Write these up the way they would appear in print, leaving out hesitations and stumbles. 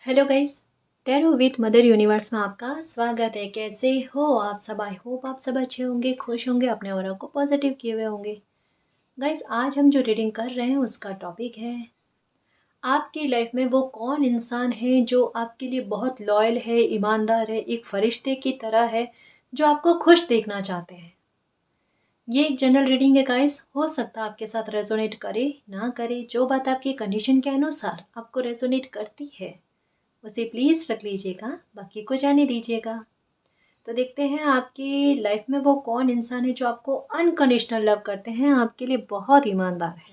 Hello guys, tarot with mother universe में आपका स्वागत है। कैसे हो आप सब? आई होप आप सब अच्छे होंगे, खुश होंगे, अपने ऑरा को पॉजिटिव किए हुए होंगे। गाइस, आज हम जो रीडिंग कर रहे हैं उसका टॉपिक है आपकी लाइफ में वो कौन इंसान है जो आपके लिए बहुत लॉयल है, ईमानदार है, एक फरिश्ते की तरह है, जो आपको खुश देखना चाहते हैं। ये एक जनरल रीडिंग है गाइस, हो सकता है आपके साथ रेजोनेट करे ना करे। जो बात आपकी कंडीशन के अनुसार आपको रेजोनेट करती है उसे प्लीज़ रख लीजिएगा, बाकी को जाने दीजिएगा। तो देखते हैं आपकी लाइफ में वो कौन इंसान है जो आपको अनकंडीशनल लव करते हैं, आपके लिए बहुत ईमानदार है।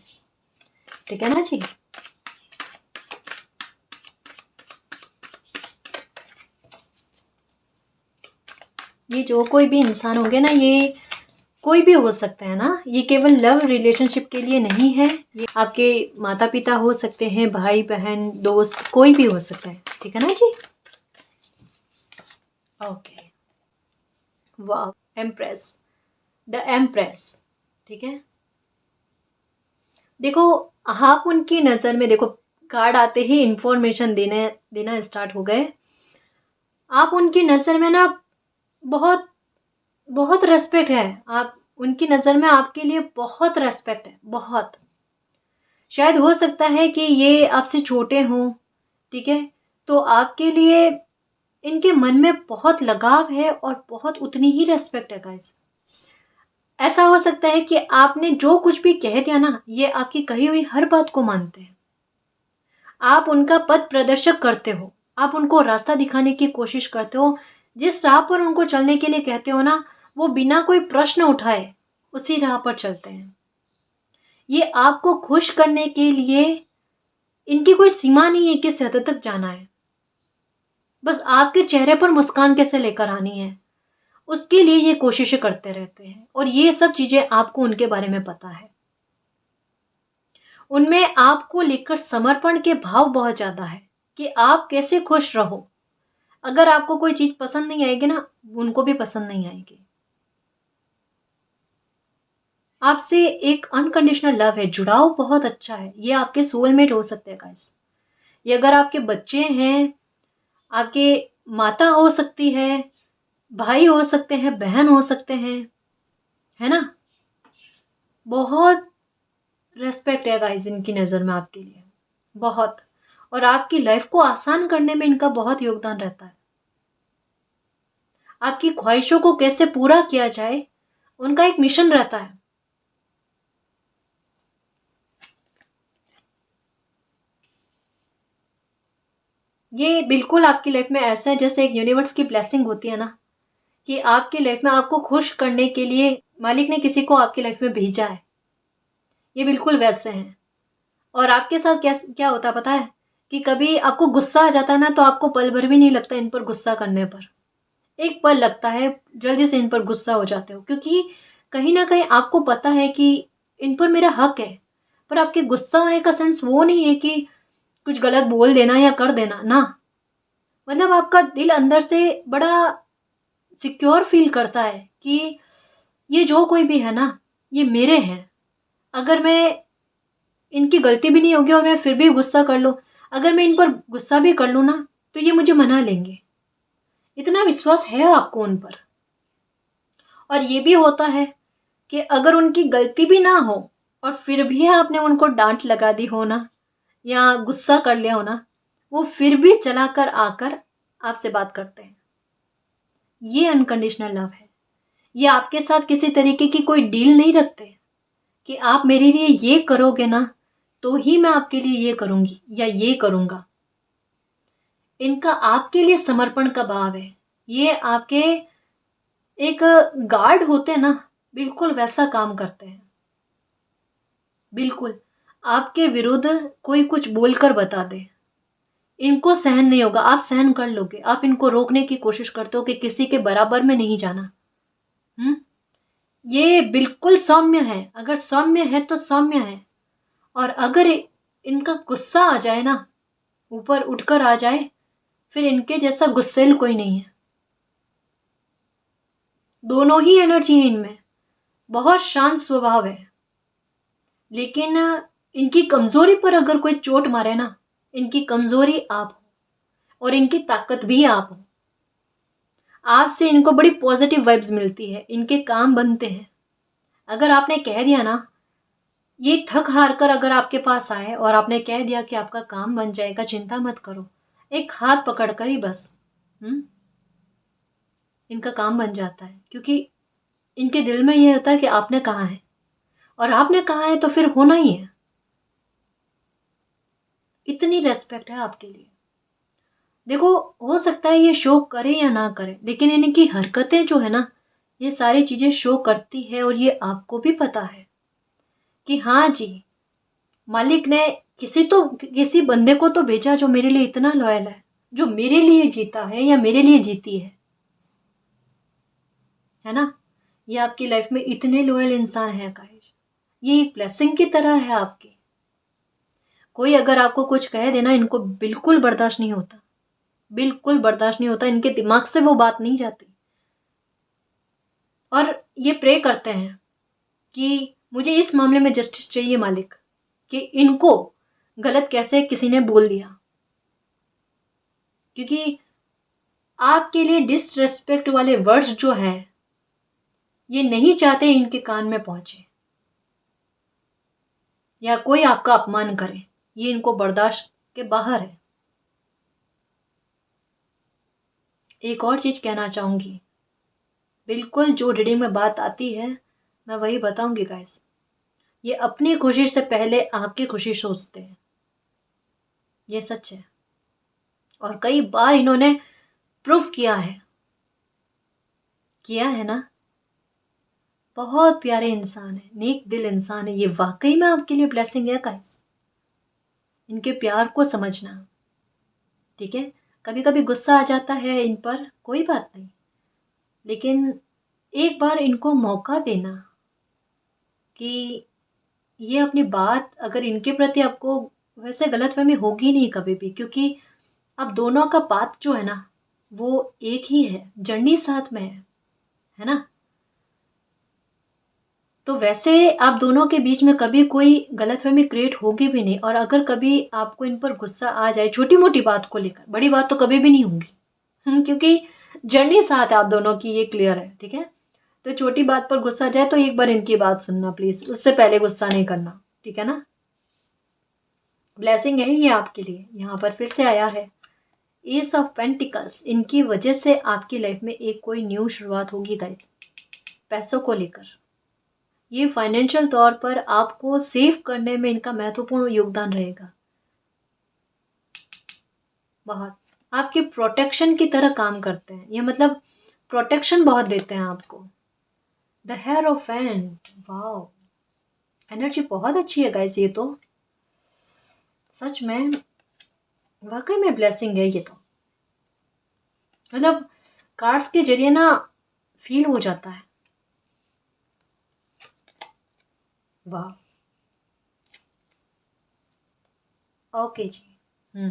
ठीक है ना जी? ये जो कोई भी इंसान होंगे ना, ये कोई भी हो सकता है ना, ये केवल लव रिलेशनशिप के लिए नहीं है। ये आपके माता पिता हो सकते हैं, भाई बहन, दोस्त, कोई भी हो सकता है। ठीक है ना जी? ओके, वाह, एम्प्रेस, द एम्प्रेस। ठीक है, देखो, आप उनकी नज़र में, देखो, कार्ड आते ही इंफॉर्मेशन देने देना स्टार्ट हो गए। आप उनकी नज़र में ना बहुत बहुत रेस्पेक्ट है। आप उनकी नज़र में आपके लिए बहुत रेस्पेक्ट है, बहुत। शायद हो सकता है कि ये आपसे छोटे हों, ठीक है, तो आपके लिए इनके मन में बहुत लगाव है और बहुत उतनी ही रेस्पेक्ट है गाइस। ऐसा हो सकता है कि आपने जो कुछ भी कह दिया ना, ये आपकी कही हुई हर बात को मानते हैं। आप उनका पथ प्रदर्शक करते हो, आप उनको रास्ता दिखाने की कोशिश करते हो। जिस राह पर उनको चलने के लिए कहते हो ना, वो बिना कोई प्रश्न उठाए उसी राह पर चलते हैं। ये आपको खुश करने के लिए, इनकी कोई सीमा नहीं है किस हद तक जाना है। बस आपके चेहरे पर मुस्कान कैसे लेकर आनी है, उसके लिए ये कोशिशें करते रहते हैं। और ये सब चीजें आपको उनके बारे में पता है। उनमें आपको लेकर समर्पण के भाव बहुत ज्यादा है कि आप कैसे खुश रहो। अगर आपको कोई चीज पसंद नहीं आएगी ना, उनको भी पसंद नहीं आएगी। आपसे एक अनकंडीशनल लव है, जुड़ाव बहुत अच्छा है। ये आपके सोलमेट हो सकते हैं गाइस। ये अगर आपके बच्चे हैं, आपके माता हो सकती है, भाई हो सकते हैं, बहन हो सकते हैं, है ना। बहुत रेस्पेक्ट है गाइस इनकी नज़र में आपके लिए, बहुत। और आपकी लाइफ को आसान करने में इनका बहुत योगदान रहता है। आपकी ख्वाहिशों को कैसे पूरा किया जाए, उनका एक मिशन रहता है। ये बिल्कुल आपकी लाइफ में ऐसा है जैसे एक यूनिवर्स की ब्लेसिंग होती है ना, कि आपकी लाइफ में आपको खुश करने के लिए मालिक ने किसी को आपकी लाइफ में भेजा है। ये बिल्कुल वैसे हैं। और आपके साथ क्या क्या होता है पता है? कि कभी आपको गुस्सा आ जाता है ना, तो आपको पल भर भी नहीं लगता इन पर गुस्सा करने पर। एक पल लगता है, जल्दी से इन पर गुस्सा हो जाते हो, क्योंकि कहीं ना कहीं आपको पता है कि इन पर मेरा हक है। पर आपके गुस्सा होने का सेंस वो नहीं है कि कुछ गलत बोल देना या कर देना ना। मतलब आपका दिल अंदर से बड़ा सिक्योर फील करता है कि ये जो कोई भी है ना, ये मेरे हैं। अगर मैं, इनकी गलती भी नहीं होगी और मैं फिर भी गुस्सा कर लूँ, अगर मैं इन पर गुस्सा भी कर लूँ ना, तो ये मुझे मना लेंगे। इतना विश्वास है आपको उन पर। और ये भी होता है कि अगर उनकी गलती भी ना हो और फिर भी आपने उनको डांट लगा दी हो ना, या गुस्सा कर लिया हो ना, वो फिर भी चलाकर आकर आपसे बात करते हैं। ये अनकंडीशनल लव है। ये आपके साथ किसी तरीके की कोई डील नहीं रखते कि आप मेरे लिए ये करोगे ना, तो ही मैं आपके लिए ये करूंगी या ये करूंगा। इनका आपके लिए समर्पण का भाव है। ये आपके एक गार्ड होते हैं ना, बिल्कुल वैसा काम करते हैं। बिल्कुल, आपके विरुद्ध कोई कुछ बोलकर बता दे, इनको सहन नहीं होगा। आप सहन कर लोगे, आप इनको रोकने की कोशिश करते हो कि किसी के बराबर में नहीं जाना। हम्म, ये बिल्कुल सौम्य है। अगर सौम्य है तो सौम्य है। और अगर इनका गुस्सा आ जाए ना, ऊपर उठकर आ जाए, फिर इनके जैसा गुस्सेल कोई नहीं है। दोनों ही एनर्जी है इनमें। बहुत शांत स्वभाव है। लेकिन इनकी कमजोरी पर अगर कोई चोट मारे ना, इनकी कमजोरी आप हो। और इनकी ताकत भी आप हो। आपसे इनको बड़ी पॉजिटिव वाइब्स मिलती है, इनके काम बनते हैं। अगर आपने कह दिया ना, ये थक हार कर अगर आपके पास आए और आपने कह दिया कि आपका काम बन जाएगा, चिंता मत करो, एक हाथ पकड़ कर ही बस इनका काम बन जाता है। क्योंकि इनके दिल में ये होता है कि आपने कहा है, और आपने कहा है तो फिर होना ही है। इतनी रेस्पेक्ट है आपके लिए। देखो, हो सकता है ये शो करे या ना करे, लेकिन इनकी हरकतें जो है ना, ये सारी चीजें शो करती है। और ये आपको भी पता है कि हाँ जी, मालिक ने किसी बंदे को तो भेजा जो मेरे लिए इतना लॉयल है, जो मेरे लिए जीता है या मेरे लिए जीती है ना। ये आपकी लाइफ में इतने लॉयल इंसान है गाइस, ये एक ब्लेसिंग की तरह है आपकी। कोई अगर आपको कुछ कह देना, इनको बिल्कुल बर्दाश्त नहीं होता, बिल्कुल बर्दाश्त नहीं होता, इनके दिमाग से वो बात नहीं जाती। और ये प्रे करते हैं कि मुझे इस मामले में जस्टिस चाहिए मालिक, कि इनको गलत कैसे किसी ने बोल दिया। क्योंकि आपके लिए डिसरेस्पेक्ट वाले वर्ड्स जो हैं, ये नहीं चाहते इनके कान में पहुंचे या कोई आपका अपमान करे, ये इनको बर्दाश्त के बाहर है। एक और चीज कहना चाहूंगी, बिल्कुल जो रीडिंग में बात आती है मैं वही बताऊंगी गाइस। ये अपनी खुशी से पहले आपकी खुशी सोचते हैं, ये सच है। और कई बार इन्होंने प्रूफ किया है ना। बहुत प्यारे इंसान है, नेक दिल इंसान है, ये वाकई में आपके लिए ब्लेसिंग है गाइस। इनके प्यार को समझना, ठीक है। कभी कभी गुस्सा आ जाता है इन पर, कोई बात नहीं, लेकिन एक बार इनको मौका देना कि ये अपनी बात, अगर इनके प्रति आपको वैसे गलतफहमी होगी नहीं कभी भी, क्योंकि अब दोनों का पाथ जो है ना, वो एक ही है, जर्नी साथ में है ना। तो वैसे आप दोनों के बीच में कभी कोई गलतफहमी क्रिएट होगी भी नहीं। और अगर कभी आपको इन पर गुस्सा आ जाए छोटी मोटी बात को लेकर, बड़ी बात तो कभी भी नहीं होगी, क्योंकि जर्नी साथ है आप दोनों की, ये क्लियर है, ठीक है। तो छोटी बात पर गुस्सा आ जाए तो एक बार इनकी बात सुनना प्लीज, उससे पहले गुस्सा नहीं करना, ठीक है ना। ब्लेसिंग है ये आपके लिए, यहाँ पर फिर से आया है एस ऑफ पेंटिकल्स। इनकी वजह से आपकी लाइफ में एक कोई न्यू शुरुआत होगी गाइस, पैसों को लेकर। ये फाइनेंशियल तौर पर आपको सेव करने में इनका महत्वपूर्ण योगदान रहेगा। बहुत आपके प्रोटेक्शन की तरह काम करते हैं ये, मतलब प्रोटेक्शन बहुत देते हैं आपको। द हेरोफेंट, वाओ, एनर्जी बहुत अच्छी है गाइस। ये तो सच में वाकई में ब्लेसिंग है ये तो, मतलब कार्ड्स के जरिए ना फील हो जाता है। वाह, ओके जी।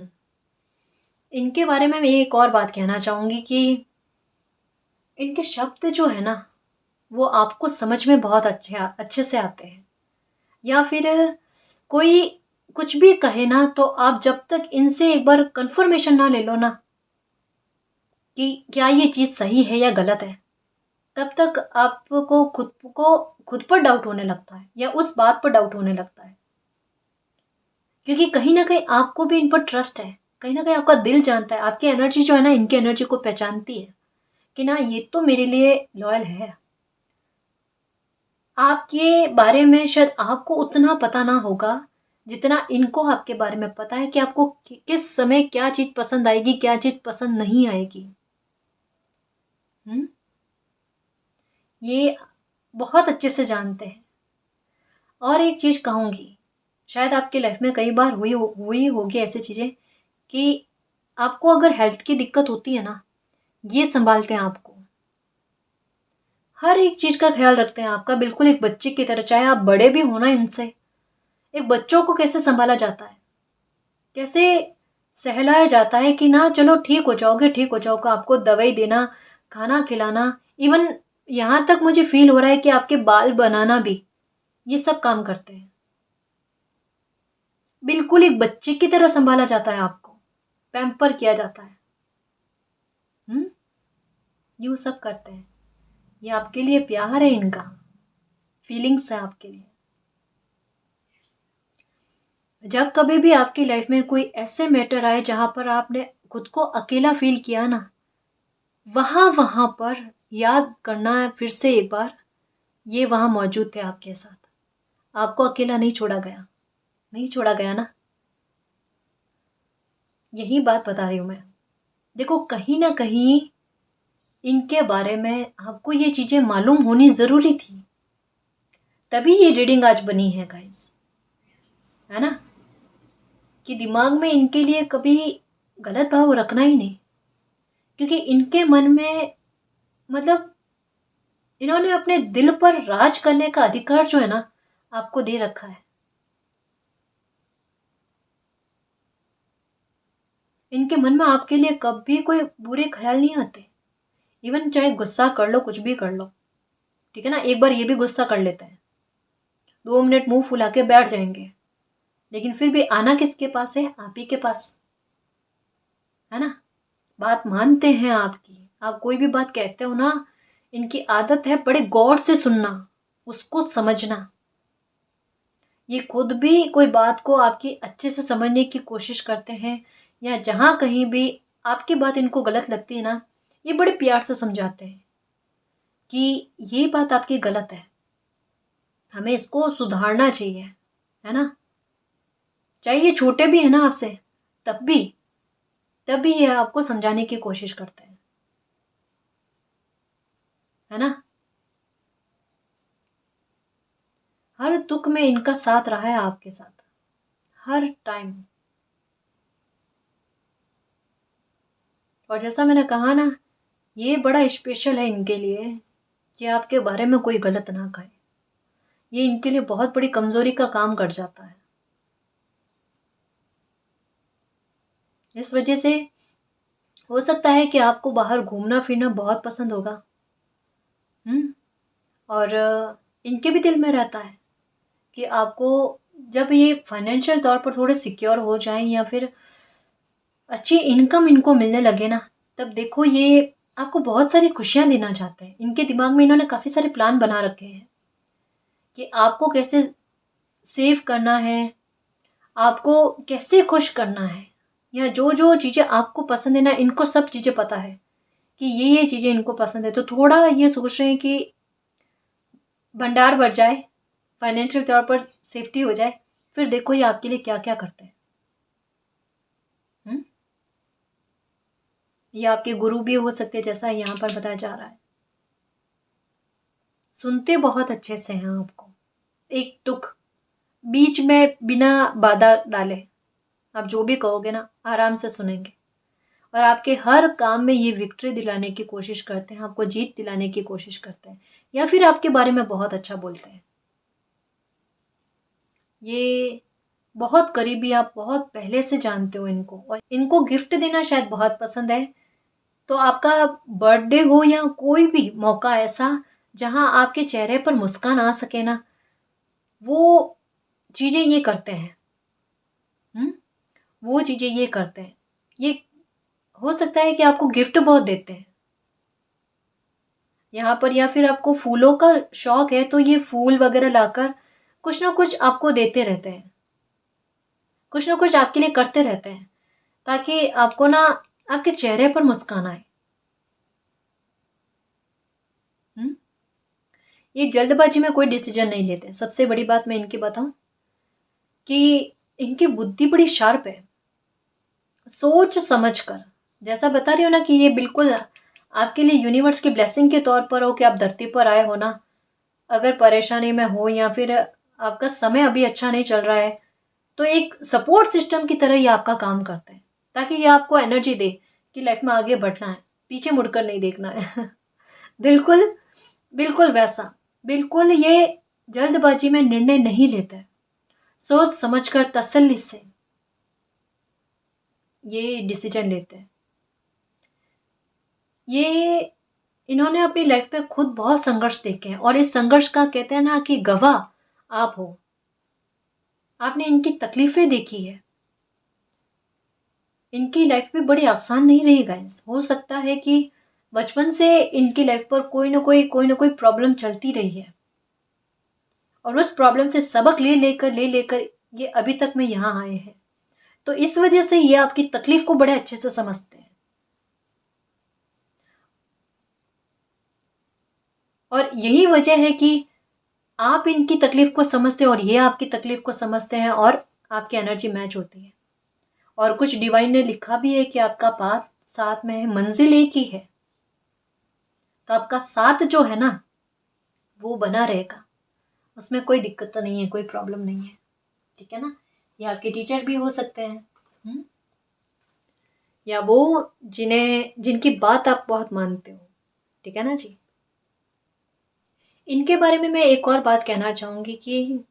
इनके बारे में मैं एक और बात कहना चाहूंगी कि इनके शब्द जो है ना, वो आपको समझ में बहुत अच्छे से आते हैं। या फिर कोई कुछ भी कहे ना, तो आप जब तक इनसे एक बार कंफर्मेशन ना ले लो ना कि क्या ये चीज़ सही है या गलत है, तब तक आपको खुद पर डाउट होने लगता है या उस बात पर डाउट होने लगता है। क्योंकि कहीं ना कहीं आपको भी इन पर ट्रस्ट है, कहीं ना कहीं आपका दिल जानता है, आपकी एनर्जी जो है ना इनकी एनर्जी को पहचानती है कि ना ये तो मेरे लिए लॉयल है। आपके बारे में शायद आपको उतना पता ना होगा जितना इनको आपके बारे में पता है कि आपको किस समय क्या चीज पसंद आएगी, क्या चीज पसंद नहीं आएगी। ये बहुत अच्छे से जानते हैं। और एक चीज कहूंगी, शायद आपकी लाइफ में कई बार हुई होगी ऐसी चीजें कि आपको अगर हेल्थ की दिक्कत होती है ना, ये संभालते हैं आपको, हर एक चीज का ख्याल रखते हैं आपका, बिल्कुल एक बच्चे की तरह। चाहे आप बड़े भी हो ना इनसे, एक बच्चों को कैसे संभाला जाता है, कैसे सहलाया जाता है कि ना चलो ठीक हो जाओगे, ठीक हो जाओगे, आपको दवाई देना, खाना खिलाना, इवन यहाँ तक मुझे फील हो रहा है कि आपके बाल बनाना भी, ये सब काम करते हैं। बिल्कुल एक बच्चे की तरह संभाला जाता है आपको। पैम्पर किया जाता है। ये वो सब करते हैं। ये आपके लिए प्यार है, इनका फीलिंग्स है आपके लिए। जब कभी भी आपकी लाइफ में कोई ऐसे मैटर आए जहां पर आपने खुद को अकेला फील किया ना, वहां पर याद करना है फिर से एक बार, ये वहां मौजूद थे आपके साथ। आपको अकेला नहीं छोड़ा गया, नहीं छोड़ा गया ना। यही बात बता रही हूं मैं। देखो, कहीं ना कहीं इनके बारे में आपको ये चीजें मालूम होनी जरूरी थी, तभी ये रीडिंग आज बनी है गाइस, है ना। कि दिमाग में इनके लिए कभी गलत भाव रखना ही नहीं, क्योंकि इनके मन में, मतलब इन्होंने अपने दिल पर राज करने का अधिकार जो है ना, आपको दे रखा है। इनके मन में आपके लिए कभी कोई बुरे ख्याल नहीं आते। इवन चाहे गुस्सा कर लो, कुछ भी कर लो, ठीक है ना, एक बार ये भी गुस्सा कर लेते हैं, 2 मिनट मुंह फुला के बैठ जाएंगे, लेकिन फिर भी आना किसके पास है? आप ही के पास, है ना। बात मानते हैं आपकी, आप कोई भी बात कहते हो ना, इनकी आदत है बड़े गौर से सुनना, उसको समझना। ये खुद भी कोई बात को आपकी अच्छे से समझने की कोशिश करते हैं, या जहां कहीं भी आपकी बात इनको गलत लगती है ना, ये बड़े प्यार से समझाते हैं कि ये बात आपकी गलत है, हमें इसको सुधारना चाहिए, है ना। चाहे ये छोटे भी है ना आपसे, तब भी ये आपको समझाने की कोशिश करते हैं, है ना। हर दुख में इनका साथ रहा है आपके साथ, हर टाइम। और जैसा मैंने कहा ना, ये बड़ा स्पेशल है इनके लिए कि आपके बारे में कोई गलत ना कहे। ये इनके लिए बहुत बड़ी कमजोरी का काम कर जाता है। इस वजह से हो सकता है कि आपको बाहर घूमना फिरना बहुत पसंद होगा। और इनके भी दिल में रहता है कि आपको, जब ये फाइनेंशियल तौर पर थोड़े सिक्योर हो जाएं या फिर अच्छी इनकम इनको मिलने लगे ना, तब देखो ये आपको बहुत सारी खुशियां देना चाहते हैं। इनके दिमाग में इन्होंने काफी सारे प्लान बना रखे हैं कि आपको कैसे सेव करना है, आपको कैसे खुश करना है, या जो जो चीजें आपको पसंद है ना, इनको सब चीजें पता है कि ये चीजें इनको पसंद है। तो थोड़ा ये सोच रहे हैं कि भंडार बढ़ जाए, फाइनेंशियल तौर पर सेफ्टी हो जाए, फिर देखो ये आपके लिए क्या क्या करते हैं। ये आपके गुरु भी हो सकते हैं, जैसा यहाँ पर बताया जा रहा है। सुनते बहुत अच्छे से हैं आपको, एक टुक बीच में बिना बाधा डाले आप जो भी कहोगे ना, आराम से सुनेंगे। और आपके हर काम में ये विक्ट्री दिलाने की कोशिश करते हैं, आपको जीत दिलाने की कोशिश करते हैं, या फिर आपके बारे में बहुत अच्छा बोलते हैं। ये बहुत करीबी, आप बहुत पहले से जानते हो इनको, और इनको गिफ्ट देना शायद बहुत पसंद है। तो आपका बर्थडे हो या कोई भी मौका ऐसा जहां आपके चेहरे पर मुस्कान आ सके ना, वो चीजें ये करते हैं। हम्म वो चीजें ये करते हैं। ये हो सकता है कि आपको गिफ्ट बहुत देते हैं यहाँ पर, या फिर आपको फूलों का शौक है तो ये फूल वगैरह लाकर कुछ ना कुछ आपको देते रहते हैं, कुछ ना कुछ आपके लिए करते रहते हैं, ताकि आपको ना, आपके चेहरे पर मुस्कान आए। हम्म ये जल्दबाजी में कोई डिसीजन नहीं लेते। सबसे बड़ी बात मैं इनकी बताऊं कि इनकी बुद्धि बड़ी शार्प है, सोच समझ कर। जैसा बता रही हो ना कि ये बिल्कुल आपके लिए यूनिवर्स की ब्लेसिंग के तौर पर हो कि आप धरती पर आए हो ना, अगर परेशानी में हो या फिर आपका समय अभी अच्छा नहीं चल रहा है, तो एक सपोर्ट सिस्टम की तरह ये आपका काम करते हैं, ताकि ये आपको एनर्जी दे कि लाइफ में आगे बढ़ना है, पीछे मुड़कर नहीं देखना है। बिल्कुल, बिल्कुल वैसा। बिल्कुल ये जल्दबाजी में निर्णय नहीं लेते, सोच समझकर तसल्ली से ये डिसीजन लेते हैं। ये इन्होंने अपनी लाइफ में खुद बहुत संघर्ष देखे हैं, और इस संघर्ष का कहते हैं ना कि गवाह आप हो। आपने इनकी तकलीफें देखी है, इनकी लाइफ भी बड़ी आसान नहीं रही गाइस। हो सकता है कि बचपन से इनकी लाइफ पर कोई ना कोई प्रॉब्लम चलती रही है, और उस प्रॉब्लम से सबक ले लेकर ये अभी तक में यहाँ आए हैं। तो इस वजह से ये आपकी तकलीफ को बड़े अच्छे से समझते हैं, और यही वजह है कि आप इनकी तकलीफ को समझते हैं और ये आपकी तकलीफ को समझते हैं, और आपकी एनर्जी मैच होती है। और कुछ डिवाइन ने लिखा भी है कि आपका पाथ साथ में है, मंजिल एक ही है। तो आपका साथ जो है ना वो बना रहेगा, उसमें कोई दिक्कत तो नहीं है, कोई प्रॉब्लम नहीं है, ठीक है ना। ये आपके टीचर भी हो सकते हैं, या वो जिनकी बात आप बहुत मानते हो, ठीक है ना जी। इनके बारे में मैं एक और बात कहना चाहूंगी कि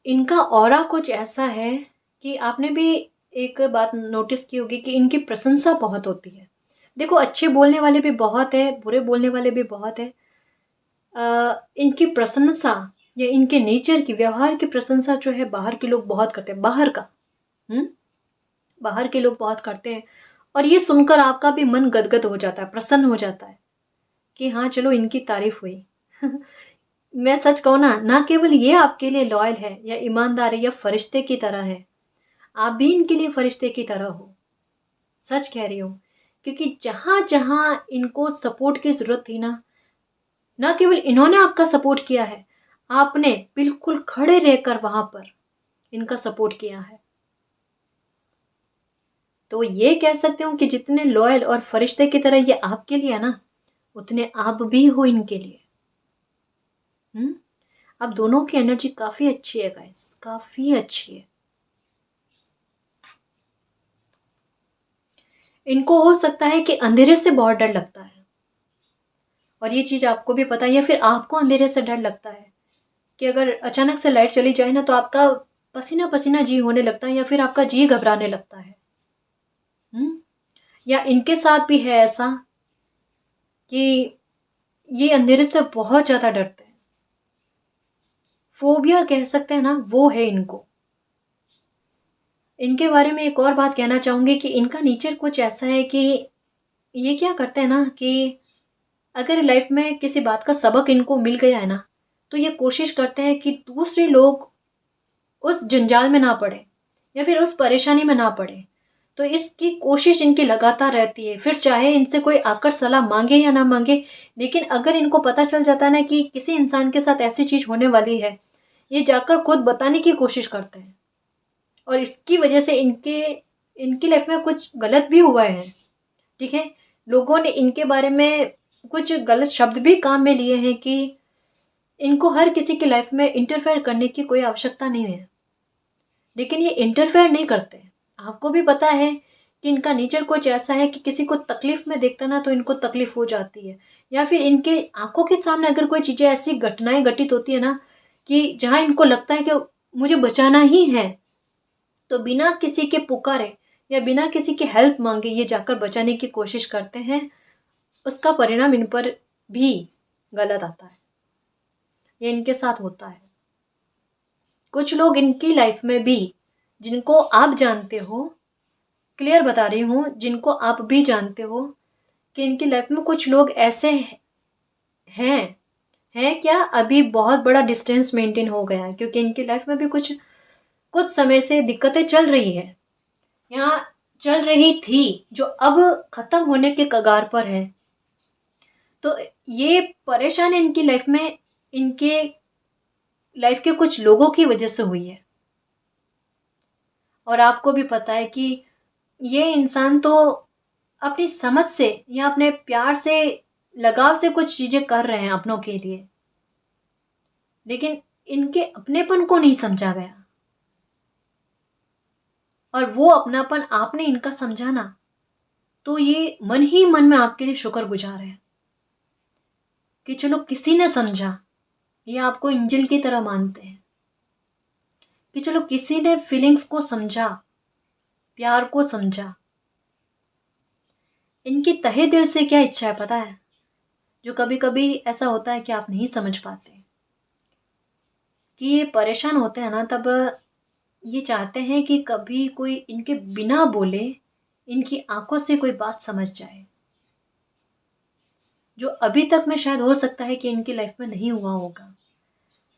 इनका ऑरा कुछ ऐसा है कि आपने भी एक बात नोटिस की होगी कि इनकी प्रशंसा बहुत होती है। देखो, अच्छे बोलने वाले भी बहुत है, बुरे बोलने वाले भी बहुत है। इनकी प्रशंसा या इनके नेचर की, व्यवहार की प्रशंसा जो है बाहर के लोग बहुत करते हैं, बाहर का बाहर के लोग बहुत करते हैं। और ये सुनकर आपका भी मन गदगद हो जाता है, प्रसन्न हो जाता है कि हाँ चलो इनकी तारीफ हुई। मैं सच कहूँ ना केवल ये आपके लिए लॉयल है या ईमानदार है या फरिश्ते की तरह है, आप भी इनके लिए फरिश्ते की तरह हो। सच कह रही हूँ, क्योंकि जहां जहां इनको सपोर्ट की जरूरत थी ना केवल इन्होंने आपका सपोर्ट किया है, आपने बिल्कुल खड़े रहकर वहां पर इनका सपोर्ट किया है। तो ये कह सकते हो कि जितने लॉयल और फरिश्ते की तरह ये आपके लिए है ना, उतने आप भी हो इनके लिए। अब दोनों की एनर्जी काफी अच्छी है गाइस, काफी अच्छी है। इनको हो सकता है कि अंधेरे से बहुत डर लगता है, और ये चीज आपको भी पता है, या फिर आपको अंधेरे से डर लगता है कि अगर अचानक से लाइट चली जाए ना तो आपका पसीना पसीना जी होने लगता है, या फिर आपका जी घबराने लगता है। या इनके साथ भी है ऐसा कि ये अंधेरे से बहुत ज्यादा डरते हैं, फोबिया कह सकते हैं ना, वो है इनको। इनके बारे में एक और बात कहना चाहूंगी कि इनका नेचर कुछ ऐसा है कि ये क्या करते हैं ना कि अगर लाइफ में किसी बात का सबक इनको मिल गया है ना, तो ये कोशिश करते हैं कि दूसरे लोग उस जंजाल में ना पड़े या फिर उस परेशानी में ना पड़े। तो इसकी कोशिश इनकी लगातार रहती है, फिर चाहे इनसे कोई आकर सलाह मांगे या ना मांगे, लेकिन अगर इनको पता चल जाता है ना कि किसी इंसान के साथ ऐसी चीज होने वाली है, ये जाकर खुद बताने की कोशिश करते हैं। और इसकी वजह से इनकी लाइफ में कुछ गलत भी हुआ है, ठीक है। लोगों ने इनके बारे में कुछ गलत शब्द भी काम में लिए हैं कि इनको हर किसी की लाइफ में इंटरफेयर करने की कोई आवश्यकता नहीं है, लेकिन ये इंटरफेयर नहीं करते। आपको भी पता है कि इनका नेचर कुछ ऐसा है कि किसी को तकलीफ में देखता ना तो इनको तकलीफ हो जाती है, या फिर इनके आंखों के सामने अगर कोई चीजें ऐसी घटनाएं घटित होती है ना कि जहां इनको लगता है कि मुझे बचाना ही है, तो बिना किसी के पुकारे या बिना किसी की हेल्प मांगे ये जाकर बचाने की कोशिश करते हैं। उसका परिणाम इन पर भी गलत आता है, ये इनके साथ होता है। कुछ लोग इनकी लाइफ में भी, जिनको आप जानते हो, क्लियर बता रही हूं, जिनको आप भी जानते हो कि इनकी लाइफ में कुछ लोग ऐसे हैं हैं क्या, अभी बहुत बड़ा डिस्टेंस मेंटेन हो गया है, क्योंकि इनकी लाइफ में भी कुछ कुछ समय से दिक्कतें चल रही है, यहाँ चल रही थी, जो अब खत्म होने के कगार पर है। तो ये परेशानी इनकी लाइफ में, इनके लाइफ के कुछ लोगों की वजह से हुई है। और आपको भी पता है कि ये इंसान तो अपनी समझ से या अपने प्यार से, लगाव से कुछ चीजें कर रहे हैं अपनों के लिए, लेकिन इनके अपनेपन को नहीं समझा गया, और वो अपनापन आपने इनका समझा ना, तो ये मन ही मन में आपके लिए शुक्रगुजार है कि चलो किसी ने समझा। ये आपको इंजल की तरह मानते हैं कि चलो किसी ने फीलिंग्स को समझा, प्यार को समझा। इनकी तहे दिल से क्या इच्छा है पता है, जो कभी कभी ऐसा होता है कि आप नहीं समझ पाते, कि ये परेशान होते हैं ना, तब ये चाहते हैं कि कभी कोई इनके बिना बोले इनकी आंखों से कोई बात समझ जाए, जो अभी तक में शायद हो सकता है कि इनकी लाइफ में नहीं हुआ होगा।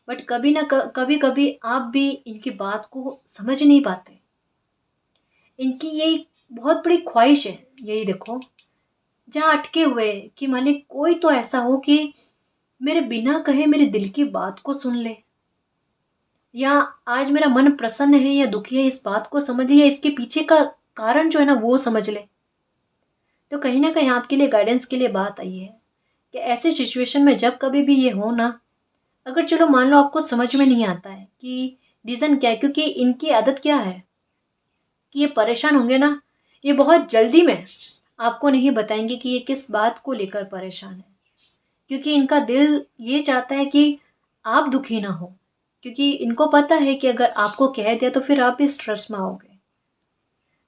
बट कभी ना कभी कभी आप भी इनकी बात को समझ नहीं पाते। इनकी यही बहुत बड़ी ख्वाहिश है, यही देखो, जहाँ अटके हुए कि मालिक कोई तो ऐसा हो कि मेरे बिना कहे मेरे दिल की बात को सुन ले, या आज मेरा मन प्रसन्न है या दुखी है इस बात को समझ ले, या इसके पीछे का कारण जो है ना वो समझ ले। तो कहीं ना कहीं आपके लिए गाइडेंस के लिए बात आई है कि ऐसे सिचुएशन में जब कभी भी ये हो ना, अगर चलो मान लो आपको समझ में नहीं आता है कि रीज़न क्या है, क्योंकि इनकी आदत क्या है कि ये परेशान होंगे ना, ये बहुत जल्दी में आपको नहीं बताएंगे कि ये किस बात को लेकर परेशान है, क्योंकि इनका दिल ये चाहता है कि आप दुखी ना हो, क्योंकि इनको पता है कि अगर आपको कह दिया तो फिर आप भी स्ट्रेस में आओगे।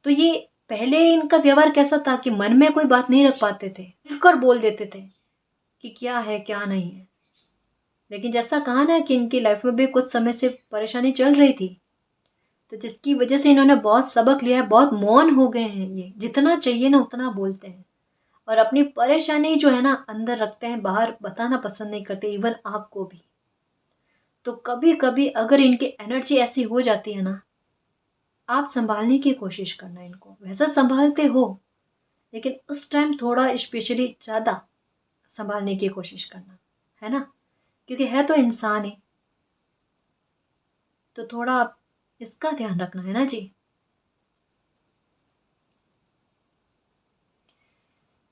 तो ये पहले इनका व्यवहार कैसा था कि मन में कोई बात नहीं रख पाते थे, खुलकर बोल देते थे कि क्या है क्या नहीं है। लेकिन जैसा कहा ना कि इनकी लाइफ में भी कुछ समय से परेशानी चल रही थी, तो जिसकी वजह से इन्होंने बहुत सबक लिया है, बहुत मौन हो गए हैं। ये जितना चाहिए ना उतना बोलते हैं, और अपनी परेशानी जो है ना अंदर रखते हैं, बाहर बताना पसंद नहीं करते, इवन आपको भी। तो कभी कभी अगर इनकी एनर्जी ऐसी हो जाती है ना, आप संभालने की कोशिश करना इनको, वैसा संभालते हो लेकिन उस टाइम थोड़ा स्पेशली ज़्यादा संभालने की कोशिश करना, है ना, क्योंकि है तो इंसान ही। तो थोड़ा आप इसका ध्यान रखना है ना जी।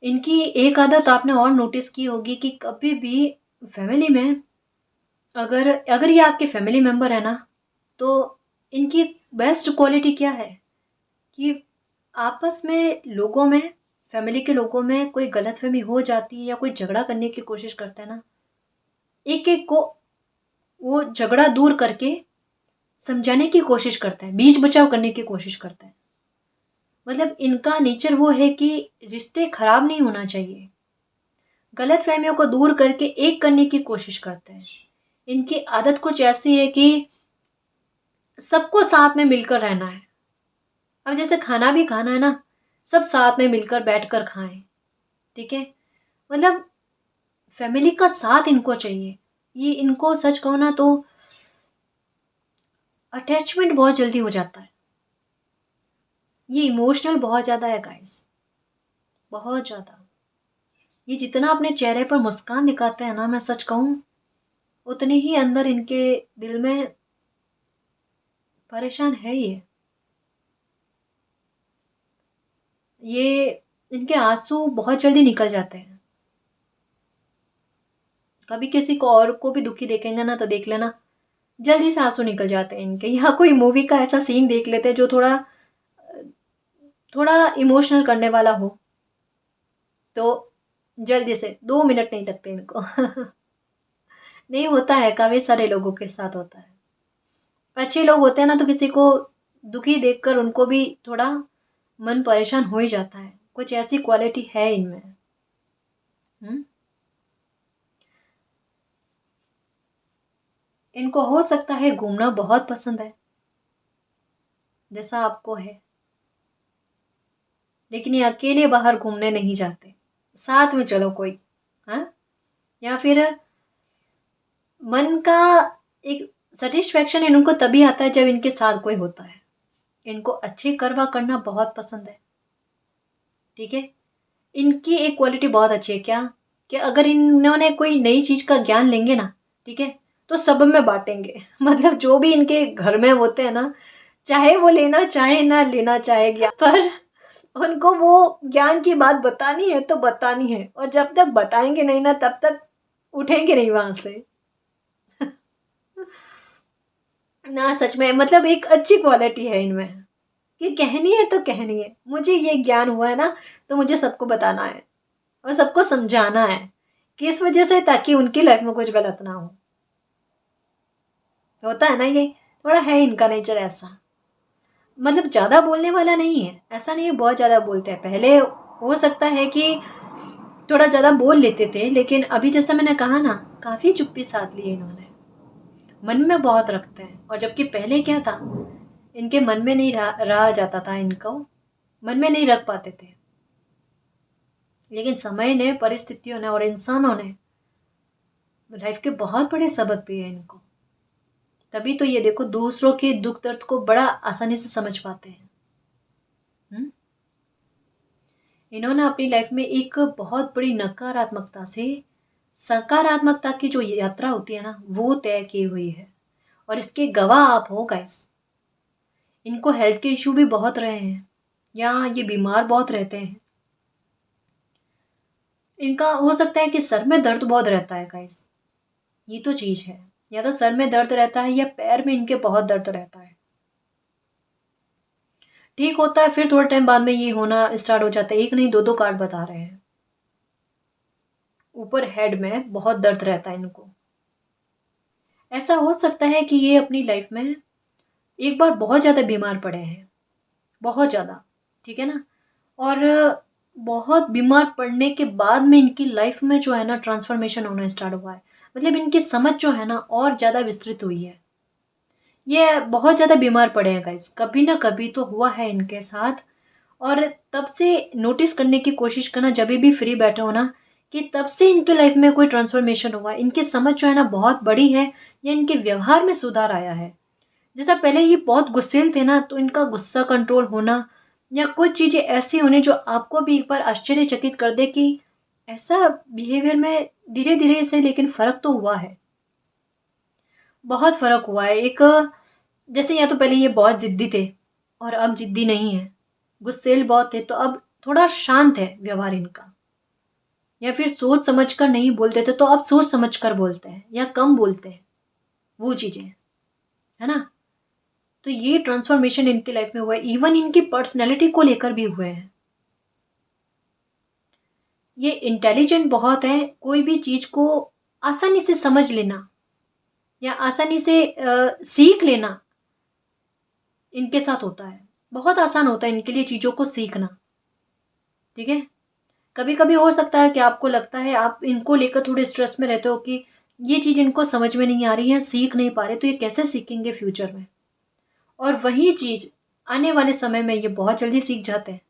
इनकी एक आदत आपने और नोटिस की होगी कि कभी भी फैमिली में, अगर अगर ये आपके फैमिली मेंबर है ना, तो इनकी बेस्ट क्वालिटी क्या है कि आपस में लोगों में, फैमिली के लोगों में कोई गलतफहमी हो जाती है या कोई झगड़ा करने की कोशिश करता है ना, एक एक को वो झगड़ा दूर करके समझाने की कोशिश करते हैं, बीच बचाव करने की कोशिश करते हैं। मतलब इनका नेचर वो है कि रिश्ते खराब नहीं होना चाहिए, गलत फहमियों को दूर करके एक करने की कोशिश करते हैं। इनकी आदत कुछ ऐसी है कि सबको साथ में मिलकर रहना है। अब जैसे खाना भी खाना है ना, सब साथ में मिलकर बैठकर खाएं, ठीक है। मतलब फैमिली का साथ इनको चाहिए। ये इनको सच कहो ना तो अटैचमेंट बहुत जल्दी हो जाता है। ये इमोशनल बहुत ज़्यादा है गाइस, बहुत ज़्यादा। ये जितना अपने चेहरे पर मुस्कान दिखाते हैं ना, मैं सच कहूँ उतने ही अंदर इनके दिल में परेशान है ये इनके आंसू बहुत जल्दी निकल जाते हैं। कभी किसी को और को भी दुखी देखेंगे ना तो देख लेना जल्दी से आंसू निकल जाते हैं इनके। यहाँ कोई मूवी का ऐसा सीन देख लेते हैं जो थोड़ा थोड़ा इमोशनल करने वाला हो, तो जल्दी से 2 मिनट नहीं लगते इनको। नहीं, होता है, काफ़ी सारे लोगों के साथ होता है। अच्छे लोग होते हैं ना तो किसी को दुखी देखकर उनको भी थोड़ा मन परेशान हो ही जाता है। कुछ ऐसी क्वालिटी है इनमें। हम्म। इनको हो सकता है घूमना बहुत पसंद है जैसा आपको है, लेकिन ये अकेले बाहर घूमने नहीं जाते, साथ में चलो कोई, हाँ, या फिर मन का एक सेटिस्फेक्शन इनको तभी आता है जब इनके साथ कोई होता है। इनको अच्छे करवा करना बहुत पसंद है, ठीक है। इनकी एक क्वालिटी बहुत अच्छी है क्या, कि अगर इन्होंने कोई नई चीज़ का ज्ञान लेंगे ना, ठीक है, तो सब में बांटेंगे। मतलब जो भी इनके घर में होते हैं ना, चाहे वो लेना चाहे ना लेना चाहे ज्ञान, पर उनको वो ज्ञान की बात बतानी है तो बतानी है, और जब तक बताएंगे नहीं ना तब तक उठेंगे नहीं वहां से। ना सच में, मतलब एक अच्छी क्वालिटी है इनमें कि कहनी है तो कहनी है, मुझे ये ज्ञान हुआ है ना तो मुझे सबको बताना है और सबको समझाना है, किस वजह से, ताकि उनकी लाइफ में कुछ गलत ना हो। होता है ना, ये थोड़ा है इनका नेचर ऐसा। मतलब ज़्यादा बोलने वाला नहीं है, ऐसा नहीं है बहुत ज़्यादा बोलते हैं। पहले हो सकता है कि थोड़ा ज़्यादा बोल लेते थे, लेकिन अभी जैसा मैंने कहा ना, काफ़ी चुप्पी साध ली है इन्होंने, मन में बहुत रखते हैं। और जबकि पहले क्या था, इनके मन में नहीं रहा जाता था, इनको मन में नहीं रख पाते थे। लेकिन समय ने, परिस्थितियों ने और इंसानों ने लाइफ के बहुत बड़े सबक दिए इनको। तभी तो ये देखो दूसरों के दुख दर्द को बड़ा आसानी से समझ पाते हैं। इन्होंने अपनी लाइफ में एक बहुत बड़ी नकारात्मकता से सकारात्मकता की जो यात्रा होती है ना, वो तय की हुई है। और इसके गवाह आप हो गाइस। इनको हेल्थ के इशू भी बहुत रहे हैं, या ये बीमार बहुत रहते हैं। इनका हो सकता है कि सर में दर्द बहुत रहता है गाइस, ये तो चीज है। या तो सर में दर्द रहता है या पैर में इनके बहुत दर्द रहता है। ठीक होता है, फिर थोड़े टाइम बाद में ये होना स्टार्ट हो जाता है। एक नहीं, दो दो कार्ड बता रहे हैं। ऊपर हेड में बहुत दर्द रहता है इनको। ऐसा हो सकता है कि ये अपनी लाइफ में एक बार बहुत ज़्यादा बीमार पड़े हैं, बहुत ज़्यादा, ठीक है ना। और बहुत बीमार पड़ने के बाद में इनकी लाइफ में जो है ना ट्रांसफॉर्मेशन होना स्टार्ट हुआ है। मतलब इनकी समझ जो है ना और ज़्यादा विस्तृत हुई है। ये बहुत ज़्यादा बीमार पड़े हैं गाइस, कभी ना कभी तो हुआ है इनके साथ। और तब से नोटिस करने की कोशिश करना, जब भी फ्री बैठे हो ना, कि तब से इनके लाइफ में कोई ट्रांसफॉर्मेशन हुआ है। इनकी समझ जो है ना बहुत बड़ी है, या इनके व्यवहार में सुधार आया है। जैसा पहले ये बहुत गुस्सेल थे ना, तो इनका गुस्सा कंट्रोल होना, या कुछ चीज़ें ऐसी होनी जो आपको भी एक बार आश्चर्यचकित कर दे कि ऐसा बिहेवियर में धीरे धीरे से, लेकिन फ़र्क तो हुआ है, बहुत फ़र्क हुआ है। एक जैसे या तो पहले ये बहुत ज़िद्दी थे और अब ज़िद्दी नहीं है। गुस्सैल बहुत थे तो अब थोड़ा शांत है व्यवहार इनका। या फिर सोच समझ कर नहीं बोलते थे तो अब सोच समझ कर बोलते हैं, या कम बोलते हैं, वो चीज़ें, है ना। तो ये ट्रांसफॉर्मेशन इनकी लाइफ में हुआ है। इवन इनकी पर्सनैलिटी को लेकर भी हुए हैं। ये इंटेलिजेंट बहुत है, कोई भी चीज़ को आसानी से समझ लेना या आसानी से सीख लेना इनके साथ होता है। बहुत आसान होता है इनके लिए चीज़ों को सीखना, ठीक है। कभी कभी हो सकता है कि आपको लगता है आप इनको लेकर थोड़े स्ट्रेस में रहते हो कि ये चीज़ इनको समझ में नहीं आ रही है, सीख नहीं पा रहे, तो ये कैसे सीखेंगे फ्यूचर में। और वही चीज़ आने वाले समय में ये बहुत जल्दी सीख जाते हैं।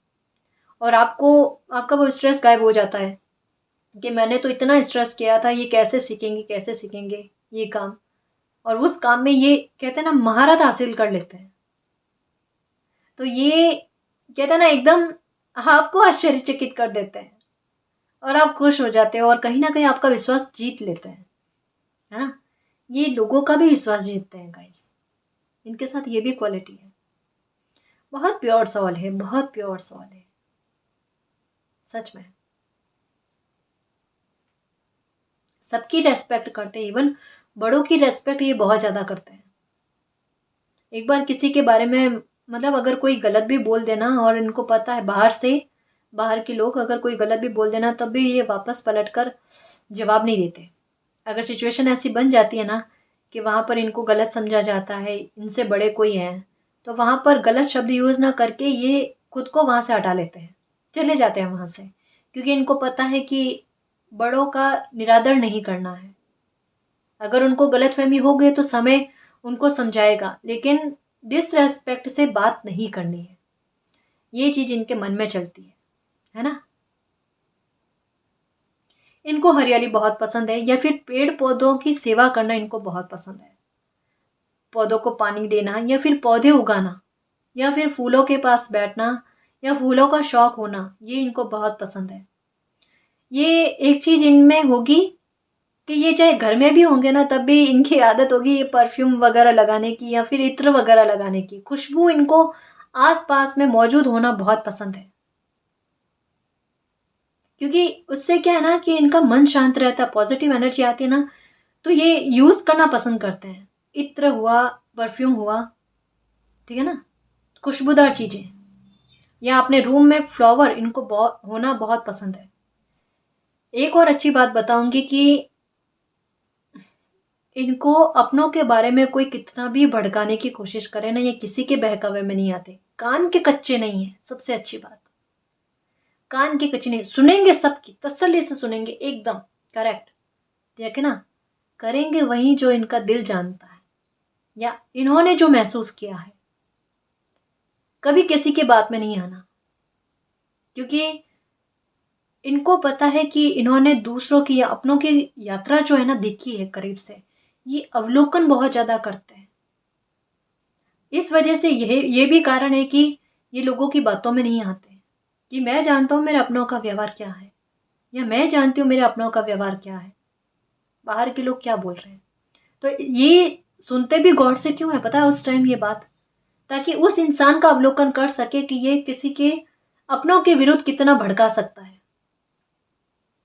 और आपको, आपका वो स्ट्रेस गायब हो जाता है कि मैंने तो इतना स्ट्रेस किया था, ये कैसे सीखेंगे, कैसे सीखेंगे ये काम। और उस काम में ये कहते हैं ना महारत हासिल कर लेते हैं। तो ये कहते हैं ना एकदम आपको आश्चर्यचकित कर देते हैं और आप खुश हो जाते हो और कहीं ना कहीं आपका विश्वास जीत लेते हैं, है ना। ये लोगों का भी विश्वास जीतते हैं गाइस। इनके साथ ये भी क्वालिटी है। बहुत प्योर सोल है, बहुत प्योर सोल है सच में। सबकी रेस्पेक्ट करते हैं, इवन बड़ों की रेस्पेक्ट ये बहुत ज़्यादा करते हैं। एक बार किसी के बारे में, मतलब अगर कोई गलत भी बोल देना, और इनको पता है बाहर से, बाहर के लोग अगर कोई गलत भी बोल देना तब भी ये वापस पलट कर जवाब नहीं देते। अगर सिचुएशन ऐसी बन जाती है ना कि वहाँ पर इनको गलत समझा जाता है, इनसे बड़े कोई हैं, तो वहाँ पर गलत शब्द यूज़ ना करके ये खुद को वहाँ से हटा लेते हैं, चले जाते हैं वहाँ से। क्योंकि इनको पता है कि बड़ों का निरादर नहीं करना है। अगर उनको गलतफहमी हो गई तो समय उनको समझाएगा, लेकिन डिसरेस्पेक्ट से बात नहीं करनी है। ये चीज़ इनके मन में चलती है ना। इनको हरियाली बहुत पसंद है, या फिर पेड़ पौधों की सेवा करना इनको बहुत पसंद है। पौधों को पानी देना, या फिर पौधे उगाना, या फिर फूलों के पास बैठना, या फूलों का शौक होना, ये इनको बहुत पसंद है। ये एक चीज़ इनमें होगी कि ये चाहे घर में भी होंगे ना तब भी इनकी आदत होगी ये परफ्यूम वगैरह लगाने की, या फिर इत्र वगैरह लगाने की। खुशबू इनको आस पास में मौजूद होना बहुत पसंद है। क्योंकि उससे क्या है ना कि इनका मन शांत रहता है, पॉजिटिव एनर्जी आती है ना, तो ये यूज़ करना पसंद करते हैं। इत्र हुआ, परफ्यूम हुआ, ठीक है ना, खुशबूदार चीज़ें, या अपने रूम में फ्लावर इनको बहुत होना बहुत पसंद है। एक और अच्छी बात बताऊंगी कि इनको अपनों के बारे में कोई कितना भी भड़काने की कोशिश करे ना, ये किसी के बहकावे में नहीं आते। कान के कच्चे नहीं है, सबसे अच्छी बात। कान के कच्चे नहीं, सुनेंगे सबकी तसल्ली से, सुनेंगे एकदम करेक्ट, ठीक है ना। करेंगे वही जो इनका दिल जानता है, या इन्होंने जो महसूस किया है। कभी किसी की बात में नहीं आना, क्योंकि इनको पता है कि इन्होंने दूसरों की या अपनों की यात्रा जो है ना देखी है करीब से, ये अवलोकन बहुत ज़्यादा करते हैं। इस वजह से ये भी कारण है कि ये लोगों की बातों में नहीं आते, कि मैं जानता हूँ मेरे अपनों का व्यवहार क्या है, या मैं जानती हूँ मेरे अपनों का व्यवहार क्या है, बाहर के लोग क्या बोल रहे हैं। तो ये सुनते भी गौर से क्यों है पता है उस टाइम ये बात, ताकि उस इंसान का अवलोकन कर सके कि ये किसी के अपनों के विरुद्ध कितना भड़का सकता है।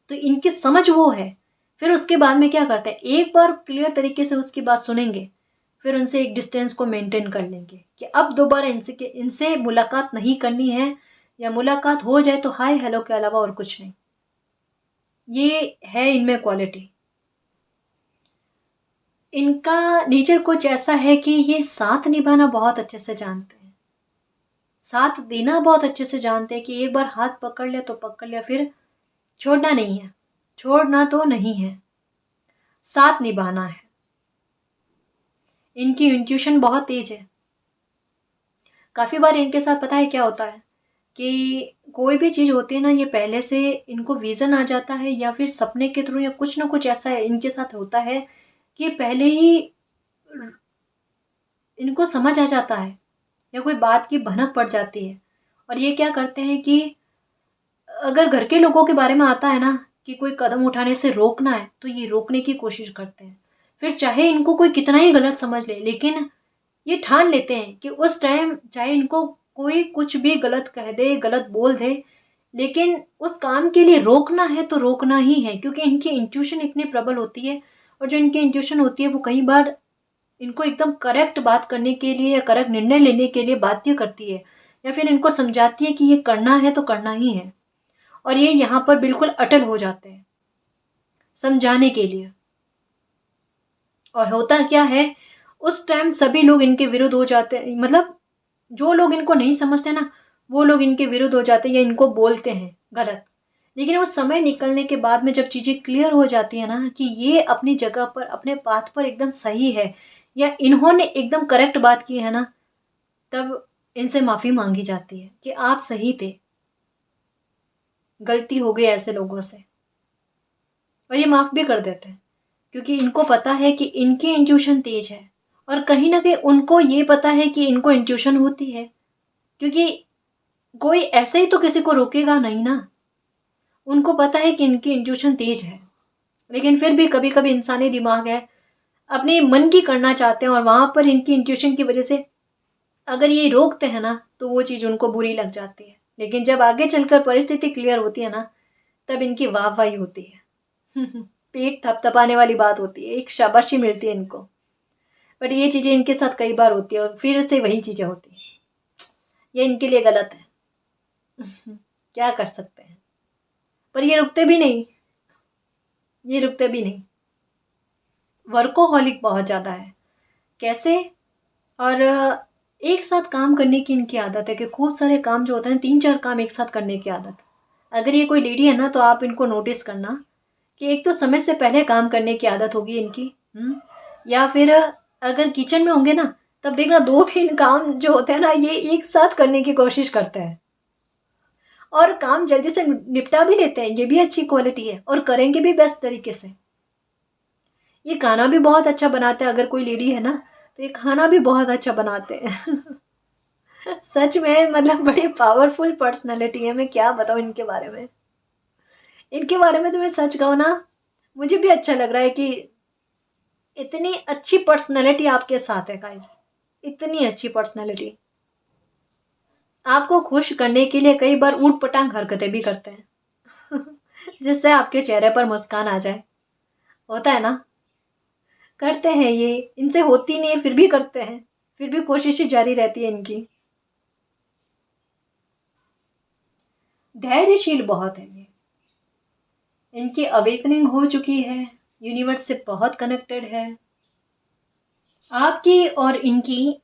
तो इनकी समझ वो है। फिर उसके बाद में क्या करते हैं, एक बार क्लियर तरीके से उसकी बात सुनेंगे, फिर उनसे एक डिस्टेंस को मेंटेन कर लेंगे कि अब दोबारा इनसे मुलाकात नहीं करनी है, या मुलाकात हो जाए तो हाय हेलो के अलावा और कुछ नहीं। ये है इनमें क्वालिटी। इनका नेचर कुछ ऐसा है कि ये साथ निभाना बहुत अच्छे से जानते हैं, साथ देना बहुत अच्छे से जानते हैं, कि एक बार हाथ पकड़ लिया तो पकड़ लिया, फिर छोड़ना नहीं है, छोड़ना तो नहीं है, साथ निभाना है। इनकी इंट्यूशन बहुत तेज है। काफ़ी बार इनके साथ पता है क्या होता है, कि कोई भी चीज़ होती है ना, ये पहले से इनको विज़न आ जाता है, या फिर सपने के थ्रू, या कुछ ना कुछ ऐसा है इनके साथ होता है कि पहले ही इनको समझ आ जाता है, या कोई बात की भनक पड़ जाती है। और ये क्या करते हैं कि अगर घर के लोगों के बारे में आता है ना कि कोई कदम उठाने से रोकना है, तो ये रोकने की कोशिश करते हैं। फिर चाहे इनको कोई कितना ही गलत समझ ले, लेकिन ये ठान लेते हैं कि उस टाइम चाहे इनको कोई कुछ भी गलत कह दे, गलत बोल दे, लेकिन उस काम के लिए रोकना है तो रोकना ही है, क्योंकि इनकी इंट्यूशन इतनी प्रबल होती है। और जो इनकी इंट्यूशन होती है वो कई बार इनको एकदम करेक्ट बात करने के लिए या करेक्ट निर्णय लेने के लिए बाध्य करती है, या फिर इनको समझाती है कि ये करना है तो करना ही है। और ये यहाँ पर बिल्कुल अटल हो जाते हैं समझाने के लिए। और होता क्या है, उस टाइम सभी लोग इनके विरुद्ध हो जाते हैं, मतलब जो लोग इनको नहीं समझते ना, वो लोग इनके विरुद्ध हो जाते हैं या इनको बोलते हैं गलत। लेकिन वो समय निकलने के बाद में जब चीज़ें क्लियर हो जाती है ना, कि ये अपनी जगह पर, अपने पाथ पर एकदम सही है, या इन्होंने एकदम करेक्ट बात की है ना, तब इनसे माफ़ी मांगी जाती है कि आप सही थे, गलती हो गई ऐसे लोगों से। और ये माफ़ भी कर देते हैं, क्योंकि इनको पता है कि इनकी इंट्यूशन तेज है, और कहीं ना कहीं उनको ये पता है कि इनको इंट्यूशन होती है, क्योंकि कोई ऐसे ही तो किसी को रोकेगा नहीं ना। उनको पता है कि इनकी इंट्यूशन तेज है, लेकिन फिर भी कभी कभी इंसानी दिमाग है, अपने मन की करना चाहते हैं, और वहाँ पर इनकी इंट्यूशन की वजह से अगर ये रोकते हैं ना, तो वो चीज़ उनको बुरी लग जाती है। लेकिन जब आगे चलकर परिस्थिति क्लियर होती है ना, तब इनकी वाहवाही होती है। पेट थपथपाने वाली बात होती है, एक शाबाशी मिलती है इनको। बट ये चीज़ें इनके साथ कई बार होती है, और फिर से वही चीज़ें होती हैं। ये इनके लिए गलत है। क्या कर सकते हैं, पर ये रुकते भी नहीं, ये रुकते भी नहीं। वर्कोहॉलिक बहुत ज़्यादा है। कैसे? और एक साथ काम करने की इनकी आदत है, कि खूब सारे काम जो होते हैं, 3-4 काम एक साथ करने की आदत। अगर ये कोई लेडी है ना, तो आप इनको नोटिस करना कि एक तो समय से पहले काम करने की आदत होगी इनकी। या फिर अगर किचन में होंगे ना, तब देखना 2-3 काम जो होते हैं ना, ये एक साथ करने की कोशिश करते हैं, और काम जल्दी से निपटा भी लेते हैं। ये भी अच्छी क्वालिटी है, और करेंगे भी बेस्ट तरीके से। ये खाना भी बहुत अच्छा बनाते हैं, अगर कोई लेडी है ना, तो ये खाना भी बहुत अच्छा बनाते हैं। सच में, मतलब बड़ी पावरफुल पर्सनैलिटी है। मैं क्या बताऊँ इनके बारे में। इनके बारे में तो मैं सच कहूँ ना, मुझे भी अच्छा लग रहा है कि इतनी अच्छी पर्सनैलिटी आपके साथ है गाइस। इतनी अच्छी पर्सनैलिटी आपको खुश करने के लिए कई बार ऊट पटांग हरकतें भी करते हैं। जिससे आपके चेहरे पर मुस्कान आ जाए। होता है ना, करते हैं ये, इनसे होती नहीं है फिर भी करते हैं, फिर भी कोशिशें जारी रहती है इनकी। धैर्यशील बहुत है ये। इनकी अवेकनिंग हो चुकी है, यूनिवर्स से बहुत कनेक्टेड है। आपकी और इनकी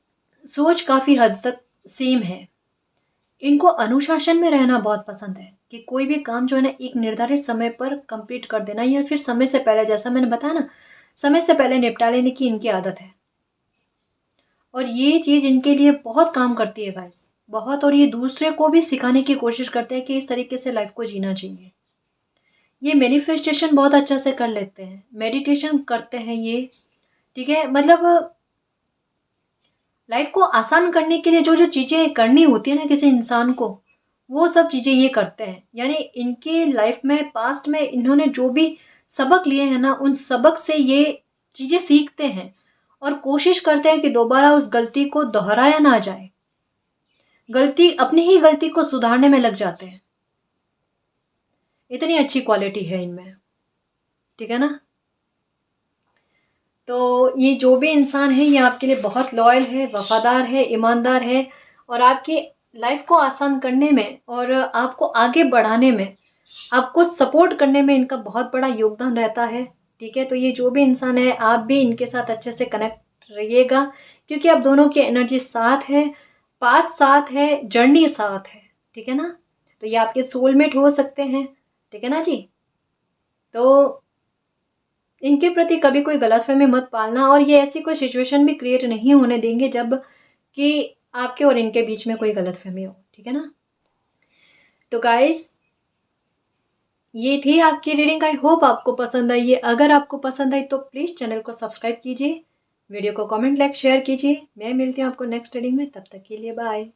सोच काफ़ी हद तक सेम है। इनको अनुशासन में रहना बहुत पसंद है, कि कोई भी काम जो है ना, एक निर्धारित समय पर कंप्लीट कर देना, या फिर समय से पहले, जैसा मैंने बताया ना, समय से पहले निपटा लेने की इनकी आदत है। और ये चीज़ इनके लिए बहुत काम करती है गाइस, बहुत, और ये दूसरे को भी सिखाने की कोशिश करते हैं कि इस तरीके से लाइफ को जीना चाहिए। ये मैनिफेस्टेशन बहुत अच्छा से कर लेते हैं, मेडिटेशन करते हैं ये, ठीक है। मतलब लाइफ को आसान करने के लिए जो जो चीज़ें करनी होती है ना किसी इंसान को, वो सब चीज़ें ये करते हैं। यानी इनके लाइफ में पास्ट में इन्होंने जो भी सबक लिए हैं ना, उन सबक से ये चीज़ें सीखते हैं और कोशिश करते हैं कि दोबारा उस गलती को दोहराया ना जाए। अपनी ही गलती को सुधारने में लग जाते हैं। इतनी अच्छी क्वालिटी है इनमें, ठीक है ना। तो ये जो भी इंसान है ये आपके लिए बहुत लॉयल है, वफादार है, ईमानदार है, और आपकी लाइफ को आसान करने में और आपको आगे बढ़ाने में, आपको सपोर्ट करने में इनका बहुत बड़ा योगदान रहता है, ठीक है। तो ये जो भी इंसान है, आप भी इनके साथ अच्छे से कनेक्ट रहिएगा, क्योंकि आप दोनों की एनर्जी साथ है, पाथ साथ है, जर्नी साथ है, ठीक है ना। तो ये आपके सोलमेट हो सकते हैं, ठीक है ना जी। तो इनके प्रति कभी कोई गलतफहमी मत पालना, और ये ऐसी कोई सिचुएशन भी क्रिएट नहीं होने देंगे जब कि आपके और इनके बीच में कोई गलतफहमी हो, ठीक है ना। तो गाइस, ये थी आपकी रीडिंग। आई होप आपको पसंद आई है। अगर आपको पसंद आई तो प्लीज़ चैनल को सब्सक्राइब कीजिए, वीडियो को कमेंट, लाइक, शेयर कीजिए। मैं मिलती हूँ आपको नेक्स्ट रीडिंग में, तब तक के लिए बाय।